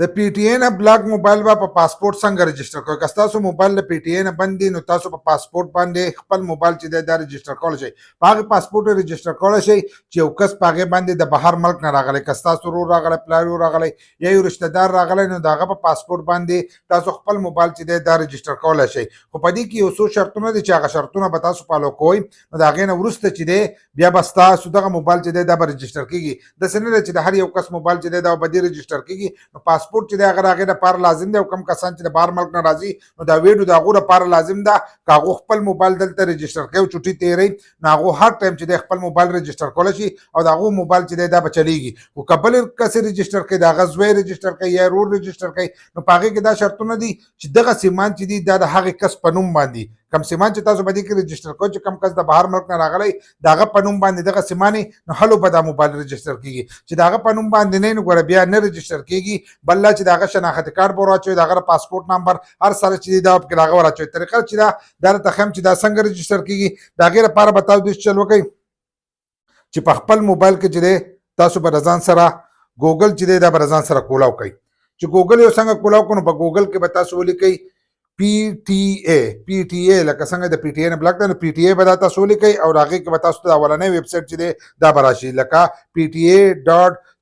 د پی ټی ای نه بلاک موبایل به په پاسپورت څنګه رجسټر کوئ؟ که ستاسو موبایل د پی ټی ای نه بند دي نو تاسو په پاسپورت باندې خپل موبایل چې دی دا رجسټر کولی شئ. په هغې پاسپورت یې رجسټر کولی شئ چې یو کس په هغې باندې د بهر ملک نه راغلی، که ستاسو ورور راغلی، پلار یې راغلی یا یو رشته دار راغلی نو د هغه په پاسپورت باندې تاسو خپل موبایل چې دی دا رجسټر کولی شئ. خو په دې کې یو څو شرطونه دي چې هغه شرطونه به تاسو فالو کوئ نو د هغې نه وروسته چې دی بیا به ستاسو دغه موبایل چې دی دا به رجسټر کېږي. داسې نه ده چې د هر یو کس موبایل چې دی دا به دې رجسټر کېږي. نو پاسپورت چې دی هغه د هغې لپاره لازم دی او کوم کسان چې د بهر ملک نه راځي نو دا ویډیو د هغو لپاره لازم ده که هغو خپل موبایل دلته رجسټر کوي او چټي تېروي نو هغو هر ټایم چې دی خپل موبایل رجسټر کولی شي او د هغو موبایل چې دی دا به چلیږي. خو که بل کس یې رجسټر کوي د هغه زوی رجسټر کوي یا ورور رجسټر کوي نو په هغې کې دا شرطونه دي چې دغه سیمان چې دي دا د هغې کس په نوم باندې کم سیمان چې تاسو په دې کې رجسټر کوئ چې کم کس د بهر ملک نه راغلی د هغه په نوم باندې دغه سیمان نو هلو به دا موبایل رجسټر کېږي. چې د هغه په نوم باندې نه نو ګوره بیا نه رجسټر کېږي بل لا چې د هغه شناختي کارت به ور واچوئ د هغه پاسپورت نمبر هر سره چې دی دا پکې د هغه ور اچوئ. طریقه چې دا درته ښیم چې دا څنګه رجسټر کېږي د هغې لپاره به تاسو داسې چل وکئ چې په خپل موبایل کې چې دی تاسو به د ځان سره ګوګل چې دی دا به د ځان سره کولاو کوئ. چې ګوګل یو څنګه کولاو کړو نو په ګوګل کې به تاسو ولیکئ پی ټی ای لکه څنګه د پی ټی ای نه بلاک ده نو پی ټی ای به دا تاسو ولیکئ او د هغې کې به تاسو ته د اولنۍ ویب سایټ چې دی دا به راشي لکه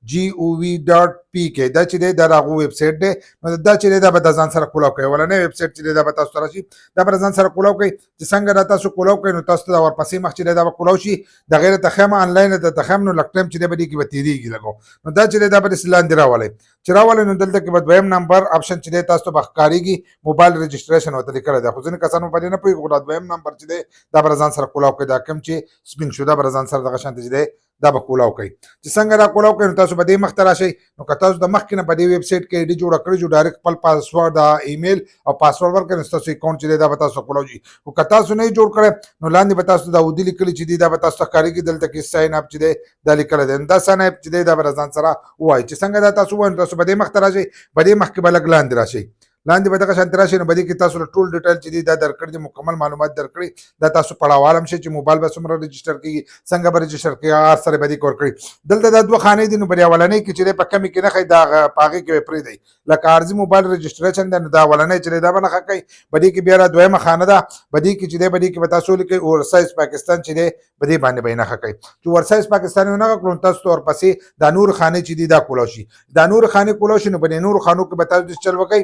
pta.gov.pk دا چې دی دا د هغو ویب سایټ دی نو دا چې دی دا به د ځان سره کولاو کوئ. اولنۍ ویب سایټ چې دی دا به تاسو ته راشي دا به د ځان سره کولاو کوئ. چې څنګه دا تاسو کولاو کوئ نو تاسو ته د ورپسې مخ چې دی دا به کولاو شي د غیر ته ښیم آنلاین درته ښیم نو لږ ټایم چې دی به دې کې به تېرېږي لږ نو دا چې دی دا به داسې لاندې راولئ. چې راولئ نو دلته کې به دویم نمبر آپشن چې دی تاسو ته به ښکارېږي موبایل رجسټریشن ورته لیکلی دی. خو ځینې کسان په دې نه پوهېږي خو دا دویم نمبر چې دی دا به د ځان سره کولاو کوئ. دا کوم چې سپین شو دا به د ځان سره دغه شانتې چې دی دا به کولاو کوئ. چې څنګه دا کولاو کوئ نو تاسو به دې مخ ته راشئ نو که تاسو د مخکې نه په دې ویب سایټ کې آی ډي جوړه کړې جو ډایرکټ خپل پاسورډ ایمیل او پاسورډ ورکړئ نو ستاسو اکاونټ چې دی دا به تاسو کولاو شي. خو که تاسو نه یې جوړ کړی نو لاندې به تاسو دا اودي لیکلي چې دی دا به تاسو ته ښکارېږي دلته کې ساین اپ چې دی دا لیکلی دی نو دا ساین اپ چې دی دا به د ځان سره ووایي. چې څنګه دا تاسو ووایئ نو تاسو به دې مخ ته راشئ په دې مخ کې به لږ لاندې راشئ لاندې به دغه شانتې راشي نو په دې کې تاسو له ټول ډیټیل چې دي دا درکړي دي مکمل معلومات درکړي دا تاسو پړاوال هم شي چې موبایل به څومره رجسټر کېږي څنګه به رجسټر کېږي هر سره به دې ورکړي. دلته دا دوه خانې دي نو په اولنۍ کې چې دی په کمې کې نښئ دا په هغې کې به پرېږدئ لکه عرضي موبایل رجسټریشن دی نو دا اولنۍ چې دی دا به نښه کوئ. په دې کې بیا را دویمه خانه ده په دې کې چې دی په دې کې به تاسو ولیکئ اورسایز پاکستان چې دی په دې باندې به یې نښه کوئ. چې اورسایز پاکستان یې ونښه کړو نو تاسو ته ورپسې دا نور خانې چې دي دا کولاو شي. دا نور خانې کولاو شي نو په دې نورو خانو کې به تاسو داسې چل وکئ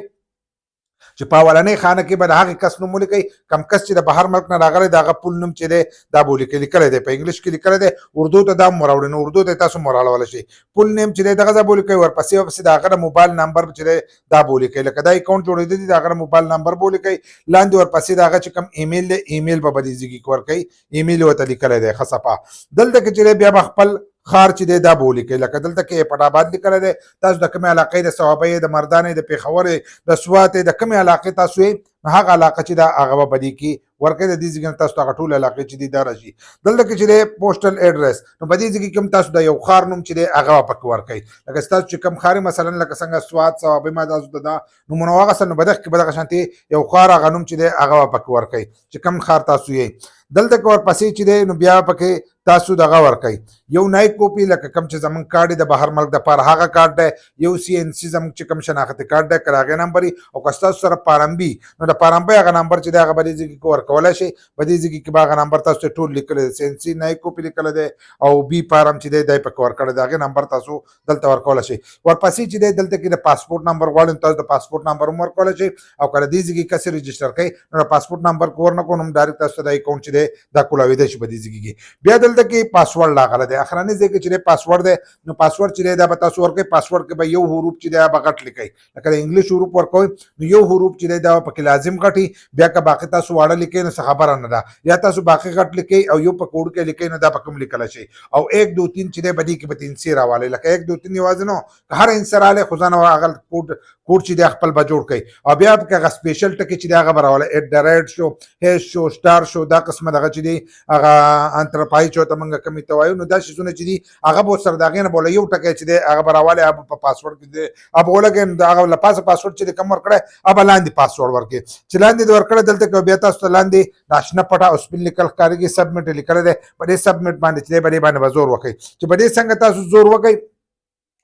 چې په اولنۍ خانه کې به د هغې کس نوم ولیکئ کم کس چې د بهر ملک نه راغلی د هغه پول نوم چې دی دا به ولیکئ. لیکلی دی په انګلیش کې لیکلی دی اردو ته دا هم راوړئ نو اردو ته تاسو راوړلی شئ. پول نیم چې دی دغه ځای به ولیکئ ورپسې د هغه د موبایل نمبر چې دی دا به ولیکئ لکه دا اکاونټ جوړېدلی دی د هغه د موبایل نمبر به ولیکئ. لاندې ورپسې د هغه چې کوم ایمیل دی ایمیل به دې ځای کې ورکئ ایمیل یې ورته لیکلی دی ښه صفا. دلته کې چې دی بیا به خپل خار چې دی دا به ولیکئ لکه دلته کې پټ آباد لیکلی دی تاسو د کومې علاقې د صوابۍ د مردانې د پېښور د سوات د کومې علاقې تاسو یې نو هغه علاقه چې دا هغه به په دې کې ورکړئ. د دې ځای نه تاسو ته هغه ټول علاقې چې دي دا راشي. دلته کې چې دی پوسټل ایډرس نو په دې ځای کې کوم تاسو د یو ښار نوم چې دی هغه به پکې ورکئ لکه ستاسو چې کوم ښار مثلا لکه څنګه سوات صوابۍ ما تاسو ته دا نومونه واخیستل نو په دغه کې به دغه شانتې یو ښار هغه نوم چې دی هغه به پکې ورکئ چې کوم ښار تاسو یې. دلته کې ورپسې چې دی نو بیا پکې تاسو دغه ورکئ یو نای کوپي لکه کوم چې زموږ کارډ دی د بهر ملک دپاره هغه کارډ دی یو سی ان سی زموږ چې کوم شناختي کارډ دی که د هغې نمبر او که ستاسو سره پارمبي نو د پارمبۍ هغه نمبر چې دی هغه به دې ځای کې ورکولی شئ. په دې ځای کې به هغه نمبر تاسو ته ټول لیکلی دی سی ان سی نای کوپي لیکلی دی او بي پارم چې دی دی پکې ورکړی دی هغې نمبر تاسو دلته ورکولی شئ. ورپسې چې دی دلته کې د پاسپورټ نمبر غواړئ تاسو د پاسپورټ نمبر هم ورکولی شئ او که د دې ځای کې کس رجسټر کوئ نو د پاسپورټ نمبر که ورنه کړو نو ډایرکټ تاسو ته دا اکاونټ چې دی دا کولاویدی شي په دې ځای کې. بیا دلته کې پاسورډ راغلی دی اخرنی ځای کې چې دی پاسورډ دی نو پاسورډ چې دی دا به تاسو ورکوئ. پاسورډ کې به یو حروف چې دی هغه به غټ لیکئ لکه د انګلیش حروف ورکوئ نو یو حروف چې دی دا پکې لازم غټي بیا که باقي تاسو واړه لیکئ نو څه خبره نه ده یا تاسو باقي غټ لیکئ او یو په کوډ کې لیکئ نو دا په کوم لیکلی شي او 1 2 3 چې دی په دې کې به 3 سي راوالی لکه 1 2 3 یوازې نو که هر انسر رالی خو ځان هغه کوډ چې دی خپل به جوړ کړئ او بیا پکې هغه سپیشل ټکي چې دی هغه به راولی @_ شو هیش شو سټار شو دا قسمه دغه چې دی هغه انترپای چې ورته موږ کومې ته وایو نو دا شیزونه چې دي هغه به ورسره د هغې نه به یو ټکی چې دی هغه به راوالی هغه په پاسورډ کې دی هغه به ولګوئ نو د هغه له پاسه پاسورډ چې دی کوم ورکړی هغه به لاندې پاسورډ ورکړي چې لاندې دې ورکړی دلته کې بیا تاسو ته لاندې د اشنا پټه او سپین لیکل ښکارېږي سبمټ یې لیکلی دی په دې سبمټ باندې چې دی په دې باندې به زور وکړئ چې په دې څنګه تاسو زور وکړئ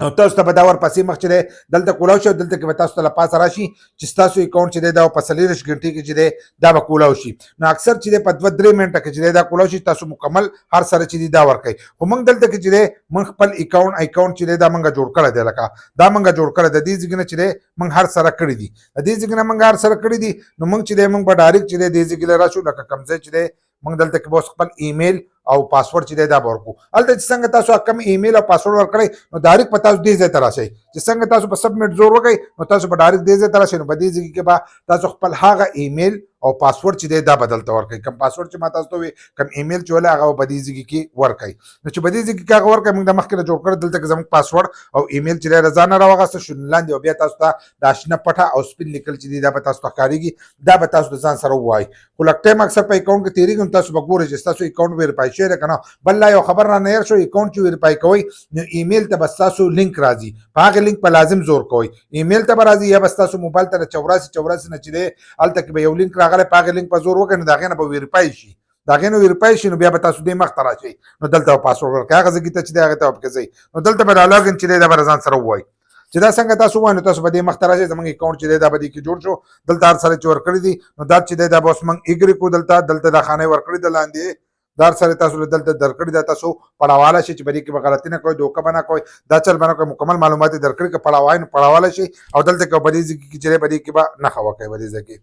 او تاسو ته به دا ورپسې مخ چې دی دلته کولاو شي او دلته کې به تاسو ته له پاسه راشي چې ستاسو اکاونټ چې دی دا په 40 غنټې کې چې دی دا به کولاو شي نو اکثر چې دی په 2-3 منټه کې چې دی دا کولاو شي تاسو مکمل هر سره چې دی دا ورکوي خو موږ دلته کې چې دی موږ خپل اکاونټ چې دی دا موږ جوړ کړی دی لکه دا موږ جوړ کړی د دې ځای نه چې دی موږ هر سره کړی دي د دې ځای نه موږ هر سره کړی دي نو موږ چې دی موږ به ډایرکټ چې دی دې ځای راشو لکه کوم ځای چې دی موږ دلته کې به خپل ایمیل او پاسورډ چې دی دا ورکو هلته چې څنګه تاسو کم ایمیل او پاسورډ ورکړئ نو ډایرکټ په تاسو دې ځای ته راشئ چې څنګه تاسو په سبمیټ زور وکړئ نو تاسو په ډایرکټ دې ځای ته راشئ نو په دې ځای کې به تاسو خپل هغه ایمیل او پاسورډ چې دی دا بدلته ورکړئ کم پاسورډ چې ما تاسو ته وي کم ایمیل چې ولې هغه په دې ځای کې ورکړئ نو چې په دې ځای کې هغه ورکړئ موږ د مخکې جوړ کړ دلته کې زموږ پاسورډ او ایمیل چې دی رضا نه راوغسته شو لاندې او بیا تاسو ته د اشنا پټه او سپین لیکل چې دی دا به تاسو ته ښکارېږي دا به تاسو د ځان سره ووایي خو لږ ټایم اکثر په اکاونټ کې تېرېږي نو تاسو به ګورئ چې ستاسو اکاونټ ویریفای شوی دی که نه بل لا یو خبر رانه هېر شو اکاونټ چې ویریفای کوئ نو ایمیل ته به ستاسو لینک راځي په هغې لینک په لازم زور کوئ ایمیل ته به راځي یا به ستاسو موبایل ته د 84 نه چې دی هلته کې به یو لینک راغلی په هغې لینک په زور وکړئ نو د هغې نه به ویریفای شي د هغې نه ویریفای شي نو بیا به تاسو دې مخ ته راشئ نو دلته به پاسورډ ورکړئ هغه ځای ته چې دی هغې ته به پکې ځئ نو دلته به لاګین چې دی دا به ځان سره ووایي چې دا څنګه تاسو وایي نو تاسو به دې مخ ته راشئ زموږ اکاونټ چې دی دا به دې کې جوړ شو دلته هر سره چې ورکړي دي نو دا چې دی دا به اوس موږ ایګري کو دلته دا خانه ورکړي د لاندې دار سره تاسو دلته درکړي دا تاسو پړاواله شي چې بری کې به غلطي نه کوئ دوکه به نه کوئ دا چل به نه کوئ مکمل معلومات درکړي که پړاوای نو پړاواله شي او دلته کې بدې ځای کې چې بدې کې به نښه وکړئ بدې ځای کې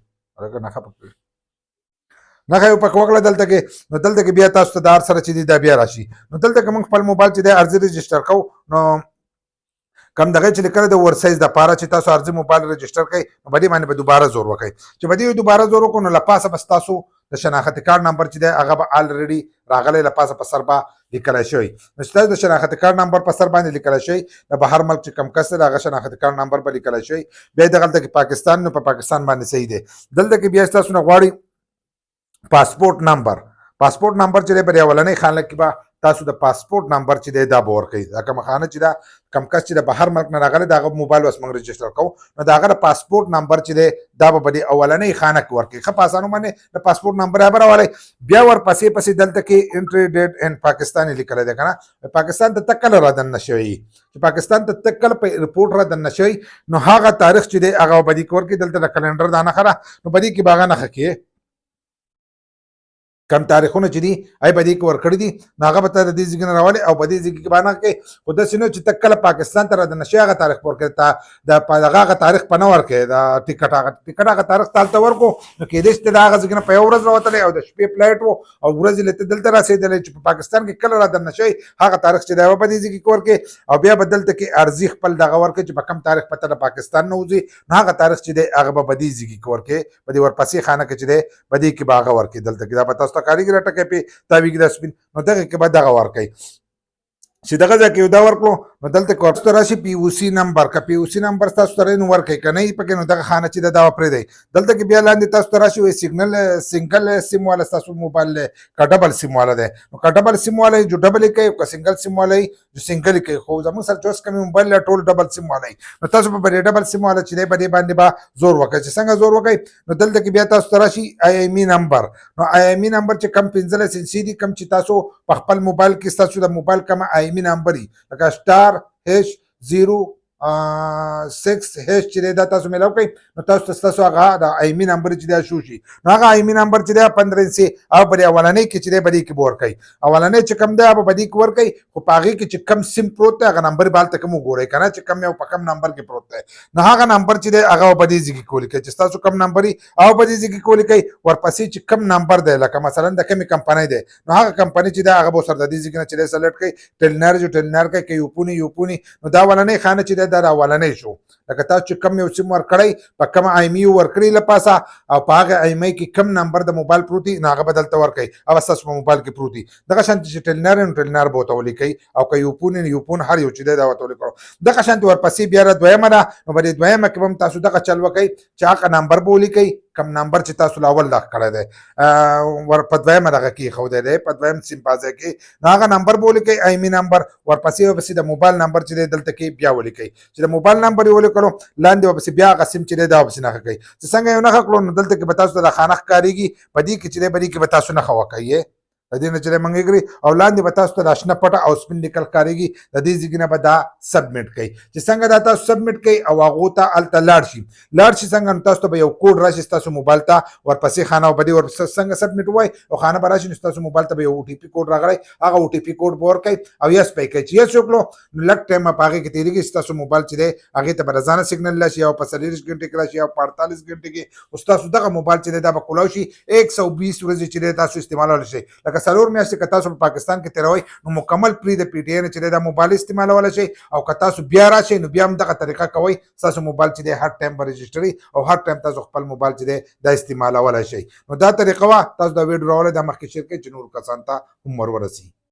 نښه پکړئ نښه یې پکې وکړه دلته کې نو دلته کې بیا تاسو ته دار سره چې دی دا بیا راشي نو دلته کې موږ خپل موبایل چې دی ارزي رجسټر کوو نو کم دغه چې لیکل د ورسایز د پاره چې تاسو ارزي موبایل رجسټر کړئ نو باندې به دوباره زور وکړئ چې باندې دوباره زور وکړو نو لپاسه بس تاسو د شناخت کارت نمبر چې دی هغه به الریډي راغلی لپاسه په سر به لیکلی شوی نو چې تاسو د شناخت کارت نمبر په سر باندې لیکلی شوی د بهر ملک چې کم کس دی هغه شناخت کارت نمبر به لیکلی شوی بیا دغلته کې پاکستان نو په پاکستان باندې صحیح دی دلته کې بیا تاسو نه غواړي پاسپورټ نمبر چې دی په اولنۍ خانه کې به تاسو د پاسپورټ نمبر چې دی دا به ورکوئ دا کومه خانه چې دا کم کس چې د بهر ملک نه راغلی د هغه موبایل اوس موږ رجسټر کوو نو د هغه د پاسپورټ نمبر چې دی دا به په دې اولنۍ خانه کې ورکوئ ښه په اسانو باندې د پاسپورټ نمبر یې به راولی بیا ورپسې دلته کې انټري ډیټ اینډ پاکستان یې لیکلی دی که نه پاکستان ته تک کله رادننه شوی چې پاکستان ته تک کله په رپورټ رادننه شوی نو هغه تاریخ چې دی هغه به دې کې ورکوي دلته د کلنډر دا نښه ده نو په دې کې به هغه نښه کړي کم تاریخونه چې دي ای په دې کې ورکړي دي نو هغه به ته د دې ځای نه راولي او په دې ځای کې به نه کوي خو داسې نه چې ته کله پاکستان ته رادنه شي هغه تاریخ په ورکړې ته د هغه تاریخ په نه ورکړې د ټکټ هغه تاریخ ته هلته ورکړو نو کېدای شي ته د هغه ځای نه په یو ورځ راوتلی او د شپې فلایټ و او ورځې له ته دلته رسېدلی چې په پاکستان کې کله رادنه شوی هغه تاریخ چې دی هغه په دې ځای کې ورکړې او بیا به دلته کې ارزي خپل دغه ورکړي چې په کم تاریخ په ته د پاکستان نه وځي نو هغه تاریخ چې دی هغه به په دې ځای کې ورکړي په دې ورپسې خانه کې چې دی په دې کې به هغه ورکړي دلته کې دا به تاسو ته کارېږي راټکوي تاویږي د سپین نو دغه کې به دغه ورکوي چې دغه ځای کې دا ورکړو نو دلته کې ورته راشي پی او سی نمبر که پی او سی نمبر تاسو سره نو ورکوي که نه یې پکې نو دغه خانه چې دا پرېږدئ دلته کې بیا لاندې تاسو ته راشي وایي سنګل سیم والا ستاسو موبایل دی که ډبل سیم والا دی نو که ډبل سیم والا جو ډبل یې کوي که سنګل سیم والا جو سنګل یې کوي خو زموږ سره چې اوس کومې موبایل ټول ډبل سیم والا نو تاسو به ډبل سیم والا چې دی په دې باندې به زور وکړئ چې څنګه زور وکړئ نو دلته کې بیا تاسو ته راشي آی ایم ای نمبر نو آی ایم ای نمبر چې کم 15 سنسي دي کم چې تاسو په خپل موبایل کې ستاسو د موبایل کومه آی ایم ای نمبر لکه *#0 6 هیڅ چې دا تاسو ملاو کوي نو تاسو هغه د ایمی نمبر چې دا شو شي نو هغه ایمی نمبر چې دا 15 سي او پر اولنۍ کې چې دا بدی کې بور کوي اولنۍ چې کم دا په بدی کې ور کوي خو پاغي کې چې کم سیم پروت دی هغه نمبر بالته کوم ګوري کنه چې کم یو په کم نمبر کې پروت دی نو هغه نمبر چې دا هغه بدی ځکه کولی کوي چې تاسو کم نمبر او بدی ځکه کولی کوي ورپسې چې کم نمبر دی لکه مثلا د کمی کمپنۍ دی نو هغه کمپنۍ چې دا هغه به سره د دې ځکه چې سلیکټ کوي ټلنر کوي یوپونی نو دا ولنۍ خانه چې دا اولنۍ شو لکه تاسو چې کم یو سیم ورکړی په کم ایم ای ورکړی لپاسه او په هغه ایم ای کې کم نمبر د موبایل پروتي نو هغه بدلته ورکړي او تاسو په موبایل کې پروتي دغه شانت چې ټلنر به ورته ولیکئ او که یوپون هر یو چې دی دا ورته ولیکئ دغه شانت ورپسې بیا دویمه ده نو په دې دویمه کې به هم تاسو دغه چل وکئ چې هغه نمبر به ولیکئ کم نمبر چې تاسو اول دغه کړی دی په دویمه دغه کې ایښودی دی په دویم سیم په ځای کې نو هغه نمبر به ولیکئ ایمي نمبر ورپسې د موبایل نمبر چې دی دلته کې بیا ولیکئ چې د موبایل نمبر یې ولیکلو لاندې ورپسې بیا هغه سیم چې دی دا ورپسې نښه کوئ چې څنګه یو نښه کړو نو دلته کې به تاسو ته د خانه ښکارېږي په دې کې چې دی په دې کې به تاسو نښه وکئ د دې نه چې موږ یې او لاندې به تاسو ته د اشنا پټه او سپین لیکل ښکارېږي د دې ځای نه به دا سبمیټ کوئ چې څنګه دا تاسو سبمیټ کوئ او هغو ته هلته لاړ شي څنګه نو تاسو ته به یو کوډ راشي ستاسو موبایل ته ورپسې خانه او بدې ورپسې څنګه سبمیټ ووایي او خانه به راشي نو ستاسو موبایل ته به یو او ټي پي کوډ راغلی هغه او ټي پي کوډ به ورکوئ او یس به یې کوئ چې یس وکړو نو لږ ټایم به په هغې کې تېرېږي ستاسو موبایل چې دی هغې ته به رضانه سګنل راشي یا په 40 ګنټې کې راشي یا په 48 ګنټې کې او ستاسو دغه موبایل چې دی دا به کولاو شي 120 ورځې چې دی تاسو استعمالولی شئ لکه 4 میاشتې که تاسو په پاکستان کې تېروئ نو مکمل پرې د پی ټي آی نه چې دی دا موبایل استعمالولی شئ او که تاسو بیا راشئ نو بیا هم دغه طریقه کوئ ستاسو موبایل چې دی هر ټایم به رجسټري او هر ټایم تاسو خپل موبایل چې دی دا استعمالولی شئ نو دا طریقه وه تاسو دا ویډیو راوړی دا مخکې شیر کړئ چې نورو کسانو ته هم ور ورسي